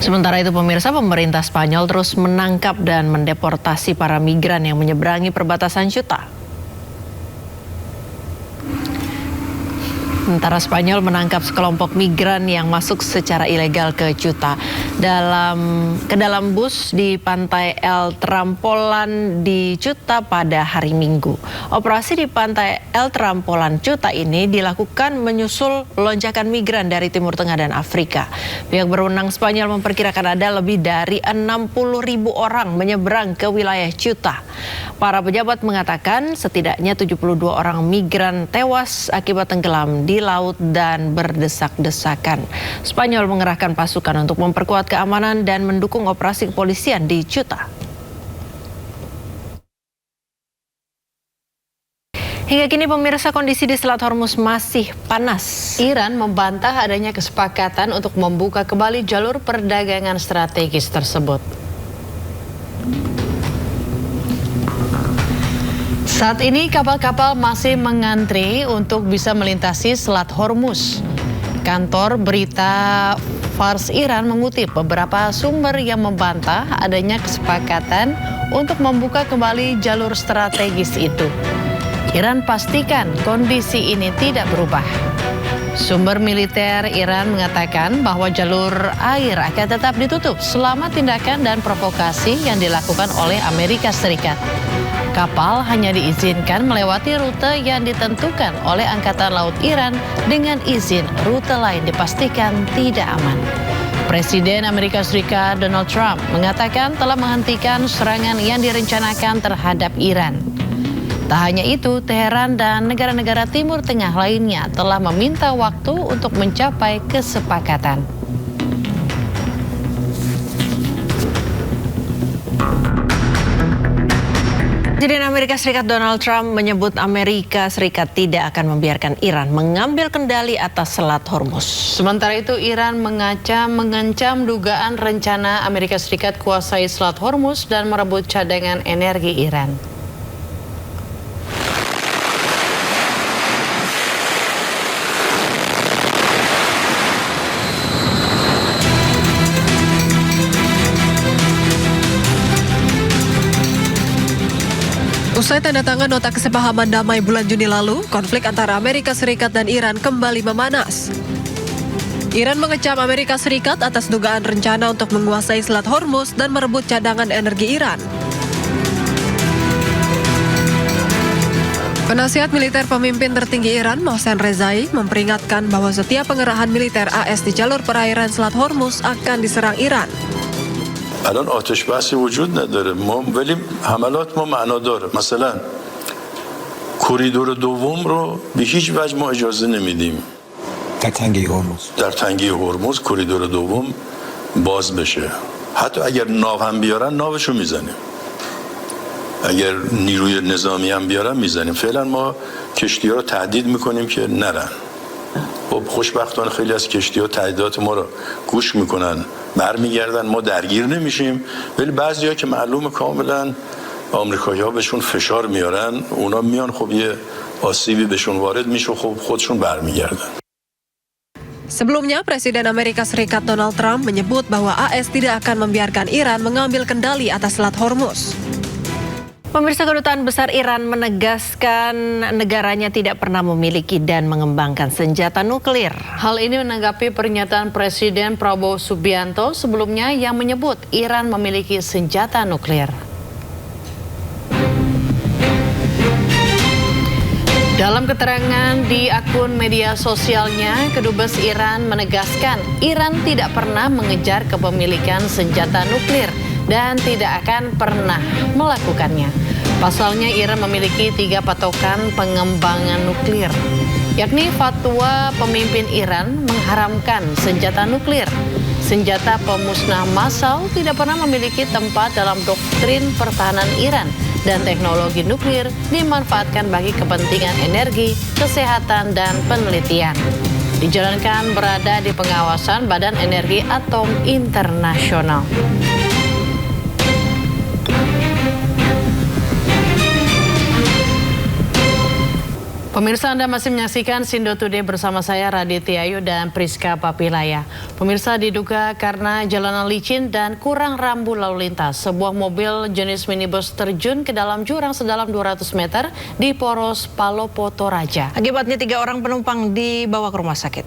Sementara itu pemirsa, pemerintah Spanyol terus menangkap dan mendeportasi para migran yang menyeberangi perbatasan Ceuta. Sementara Spanyol menangkap sekelompok migran yang masuk secara ilegal ke Ceuta ke dalam bus di pantai El Trampolan di Ceuta pada hari Minggu. Operasi di pantai El Trampolan Ceuta ini dilakukan menyusul lonjakan migran dari Timur Tengah dan Afrika. Pihak berwenang Spanyol memperkirakan ada lebih dari 60.000 orang menyeberang ke wilayah Ceuta. Para pejabat mengatakan setidaknya 72 orang migran tewas akibat tenggelam di laut dan berdesak-desakan. Spanyol mengerahkan pasukan untuk memperkuat keamanan dan mendukung operasi kepolisian di Ceuta. Hingga kini pemirsa, kondisi di Selat Hormuz masih panas. Iran membantah adanya kesepakatan untuk membuka kembali jalur perdagangan strategis tersebut. Saat ini kapal-kapal masih mengantri untuk bisa melintasi Selat Hormuz. Kantor berita Fars Iran mengutip beberapa sumber yang membantah adanya kesepakatan untuk membuka kembali jalur strategis itu. Iran pastikan kondisi ini tidak berubah. Sumber militer Iran mengatakan bahwa jalur air akan tetap ditutup selama tindakan dan provokasi yang dilakukan oleh Amerika Serikat. Kapal hanya diizinkan melewati rute yang ditentukan oleh Angkatan Laut Iran dengan izin rute lain dipastikan tidak aman. Presiden Amerika Serikat Donald Trump mengatakan telah menghentikan serangan yang direncanakan terhadap Iran. Tak hanya itu, Teheran dan negara-negara Timur Tengah lainnya telah meminta waktu untuk mencapai kesepakatan. Presiden Amerika Serikat Donald Trump menyebut Amerika Serikat tidak akan membiarkan Iran mengambil kendali atas Selat Hormuz. Sementara itu, Iran mengancam dugaan rencana Amerika Serikat kuasai Selat Hormuz dan merebut cadangan energi Iran. Usai tanda tangan nota kesepahaman damai bulan Juni lalu, konflik antara Amerika Serikat dan Iran kembali memanas. Iran mengecam Amerika Serikat atas dugaan rencana untuk menguasai Selat Hormuz dan merebut cadangan energi Iran. Penasihat militer pemimpin tertinggi Iran, Mohsen Rezai, memperingatkan bahwa setiap pengerahan militer AS di jalur perairan Selat Hormuz akan diserang Iran. الان آتش بحثی وجود نداره ولی حملات ما معنا داره مثلا کوریدور دوم رو به هیچ وجه ما اجازه نمیدیم در تنگه هرمز کوریدور دوم باز بشه حتی اگر ناو هم بیارن ناوشو میزنیم اگر نیروی نظامی هم بیارن میزنیم فعلا ما کشتی‌ها رو تهدید میکنیم که نرن خب خوشبختانه خیلی از کشتی‌ها تهدیدات ما رو گوش میکنن برمیگردن ما درگیر نمیشیم ولی بعضیا که معلومه کاملا آمریکایی‌ها بهشون فشار میارن اونا میان خب یه آسیبی بهشون وارد میشه خب خودشون برمیگردن. Sebelumnya, Presiden Amerika Serikat Donald Trump menyebut bahwa AS tidak akan membiarkan Iran mengambil kendali atas Selat Hormuz. Pemirsa, Kedutaan Besar Iran menegaskan negaranya tidak pernah memiliki dan mengembangkan senjata nuklir. Hal ini menanggapi pernyataan Presiden Prabowo Subianto sebelumnya yang menyebut Iran memiliki senjata nuklir. Dalam keterangan di akun media sosialnya, Kedubes Iran menegaskan Iran tidak pernah mengejar kepemilikan senjata nuklir dan tidak akan pernah melakukannya. Pasalnya, Iran memiliki 3 patokan pengembangan nuklir, yakni fatwa pemimpin Iran mengharamkan senjata nuklir. Senjata pemusnah massal tidak pernah memiliki tempat dalam doktrin pertahanan Iran, dan teknologi nuklir dimanfaatkan bagi kepentingan energi, kesehatan, dan penelitian. Dijalankan berada di pengawasan Badan Energi Atom Internasional. Pemirsa, Anda masih menyaksikan Sindo Today bersama saya Raditya Ayu dan Priska Papilaya. Pemirsa, diduga karena jalanan licin dan kurang rambu lalu lintas, sebuah mobil jenis minibus terjun ke dalam jurang sedalam 200 meter di Poros Palopo Toraja. Akibatnya 3 orang penumpang dibawa ke rumah sakit.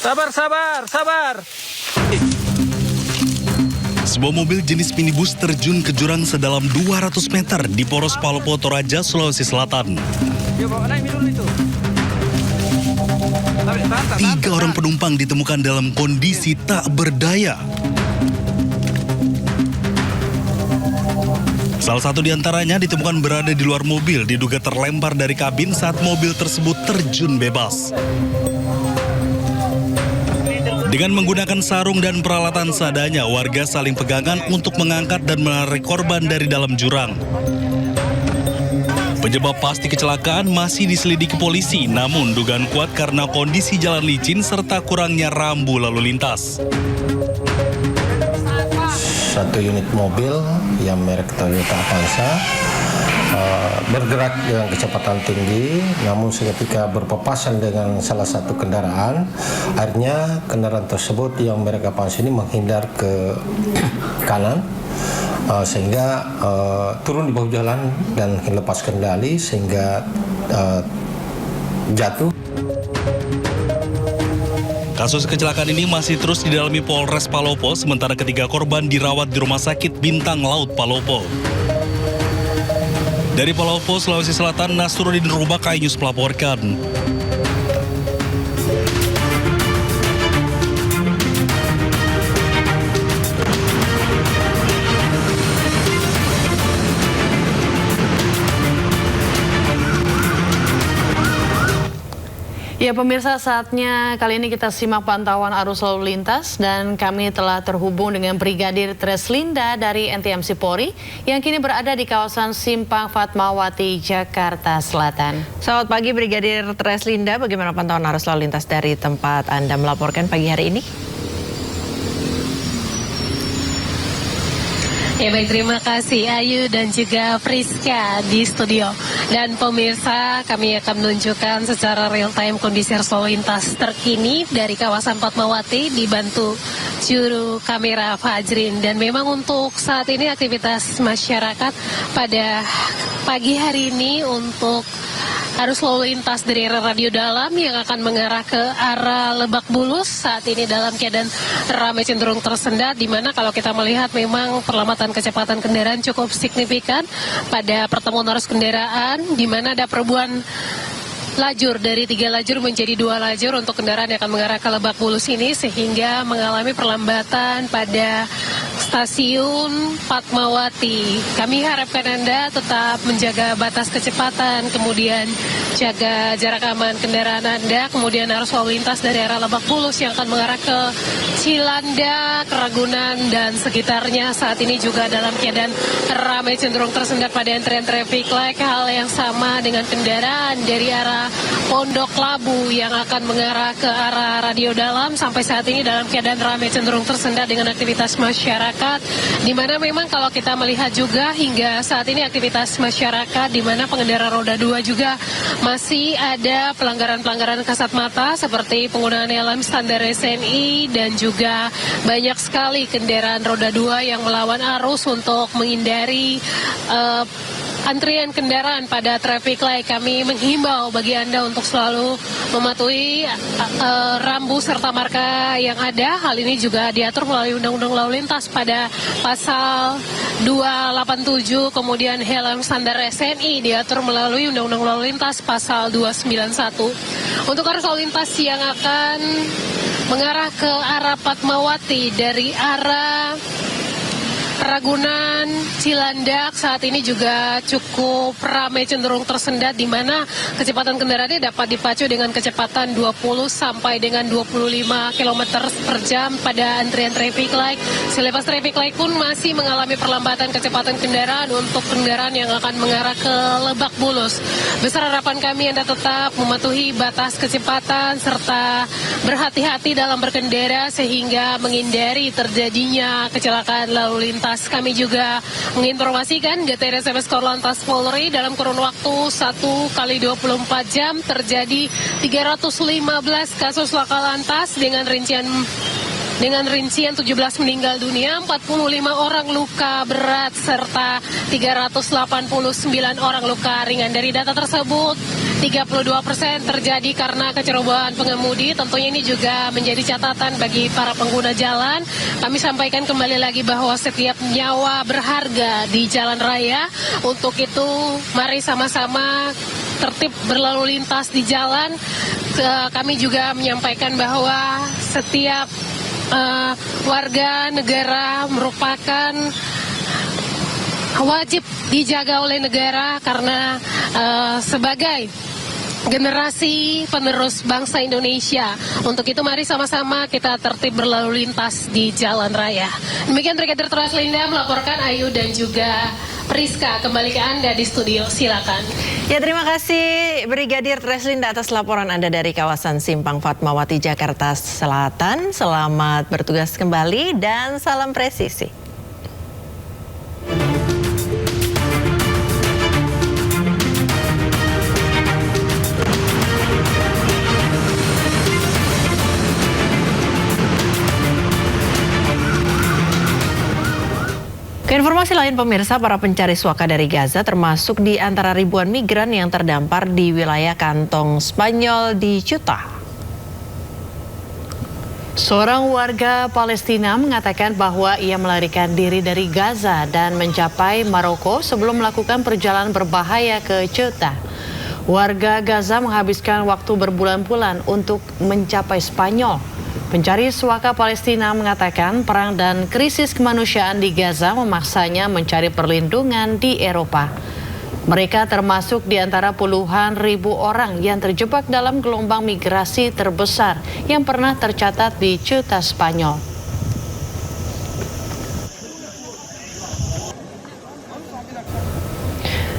Sabar. Sebuah mobil jenis minibus terjun ke jurang sedalam 200 meter di Poros Palopo Toraja, Sulawesi Selatan. 3 orang penumpang ditemukan dalam kondisi tak berdaya. Salah satu di antaranya ditemukan berada di luar mobil, diduga terlempar dari kabin saat mobil tersebut terjun bebas. Dengan menggunakan sarung dan peralatan seadanya, warga saling pegangan untuk mengangkat dan menarik korban dari dalam jurang. Penyebab pasti kecelakaan masih diselidiki polisi, namun dugaan kuat karena kondisi jalan licin serta kurangnya rambu lalu lintas. Satu unit mobil yang merek Toyota Avanza bergerak dengan kecepatan tinggi, namun seketika berpapasan dengan salah satu kendaraan. Akhirnya kendaraan tersebut yang merek Avanza ini menghindar ke kanan, sehingga turun di bawah jalan dan lepas kendali sehingga jatuh. Kasus kecelakaan ini masih terus didalami Polres Palopo, sementara ketiga korban dirawat di Rumah Sakit Bintang Laut Palopo. Dari Palopo, Sulawesi Selatan, Nasruddin Rubaka News melaporkan. Ya pemirsa, saatnya kali ini kita simak pantauan arus lalu lintas dan kami telah terhubung dengan Brigadir Treslinda dari NTMC Polri yang kini berada di kawasan Simpang Fatmawati, Jakarta Selatan. Selamat pagi Brigadir Treslinda, bagaimana pantauan arus lalu lintas dari tempat Anda melaporkan pagi hari ini? Ya baik, terima kasih Ayu dan juga Priska di studio. Dan pemirsa, kami akan menunjukkan secara real time kondisi arus lalu lintas terkini dari kawasan Fatmawati dibantu juru kamera Fajrin. Dan memang untuk saat ini aktivitas masyarakat pada pagi hari ini untuk arus lalu lintas dari arah Radio Dalam yang akan mengarah ke arah Lebak Bulus saat ini dalam keadaan ramai cenderung tersendat, di mana kalau kita melihat memang perlambatan kecepatan kendaraan cukup signifikan pada pertemuan arus kendaraan, di mana ada perubahan lajur dari 3 lajur menjadi 2 lajur untuk kendaraan yang akan mengarah ke Lebak Bulus ini, sehingga mengalami perlambatan pada stasiun Fatmawati. Kami harapkan Anda tetap menjaga batas kecepatan, kemudian jaga jarak aman kendaraan Anda, kemudian arus lalu lintas dari arah Lebak Bulus yang akan mengarah ke Cilandak, Ragunan, dan sekitarnya saat ini juga dalam keadaan ramai cenderung tersendat pada antrian traffic light. Hal yang sama dengan kendaraan dari arah Pondok Labu yang akan mengarah ke arah Radio Dalam sampai saat ini dalam keadaan ramai cenderung tersendat dengan aktivitas masyarakat, di mana memang kalau kita melihat juga hingga saat ini aktivitas masyarakat di mana pengendara roda 2 juga masih ada pelanggaran-pelanggaran kasat mata seperti penggunaan helm standar SNI dan juga banyak sekali kendaraan roda 2 yang melawan arus untuk menghindari antrian kendaraan pada traffic light. Kami menghimbau bagi Anda untuk selalu mematuhi rambu serta marka yang ada. Hal ini juga diatur melalui Undang-Undang Lalu Lintas pada pasal 287, kemudian helm standar SNI diatur melalui Undang-Undang Lalu Lintas pasal 291. Untuk arus lalu lintas yang akan mengarah ke arah Fatmawati dari arah Ragunan, Cilandak saat ini juga cukup ramai cenderung tersendat, di mana kecepatan kendaraannya dapat dipacu dengan kecepatan 20 sampai dengan 25 km per jam pada antrian traffic light. Selepas traffic light pun masih mengalami perlambatan kecepatan kendaraan untuk kendaraan yang akan mengarah ke Lebak Bulus. Besar harapan kami Anda tetap mematuhi batas kecepatan serta berhati-hati dalam berkendara sehingga menghindari terjadinya kecelakaan lalu lintas Kami juga menginformasikan GTRSMS Korlantas Polri dalam kurun waktu 1x24 jam terjadi 315 kasus laka lantas dengan rincian 17 meninggal dunia, 45 orang luka berat, serta 389 orang luka ringan. Dari data tersebut, 32% terjadi karena kecerobohan pengemudi. Tentunya ini juga menjadi catatan bagi para pengguna jalan. Kami sampaikan kembali lagi bahwa setiap nyawa berharga di jalan raya. Untuk itu, mari sama-sama tertib berlalu lintas di jalan. Kami juga menyampaikan bahwa setiap warga negara merupakan wajib dijaga oleh negara karena sebagai generasi penerus bangsa Indonesia. Untuk itu mari sama-sama kita tertib berlalu lintas di jalan raya. Demikian Brigadir Treslinda melaporkan, Ayu dan juga Priska, kembali ke Anda di studio, silakan. Ya, terima kasih Brigadir Treslinda atas laporan Anda dari kawasan Simpang Fatmawati, Jakarta Selatan. Selamat bertugas kembali dan salam presisi. Ke informasi lain pemirsa, para pencari suaka dari Gaza termasuk di antara ribuan migran yang terdampar di wilayah kantong Spanyol di Ceuta. Seorang warga Palestina mengatakan bahwa ia melarikan diri dari Gaza dan mencapai Maroko sebelum melakukan perjalanan berbahaya ke Ceuta. Warga Gaza menghabiskan waktu berbulan-bulan untuk mencapai Spanyol. Pencari suaka Palestina mengatakan perang dan krisis kemanusiaan di Gaza memaksanya mencari perlindungan di Eropa. Mereka termasuk di antara puluhan ribu orang yang terjebak dalam gelombang migrasi terbesar yang pernah tercatat di Ceuta, Spanyol.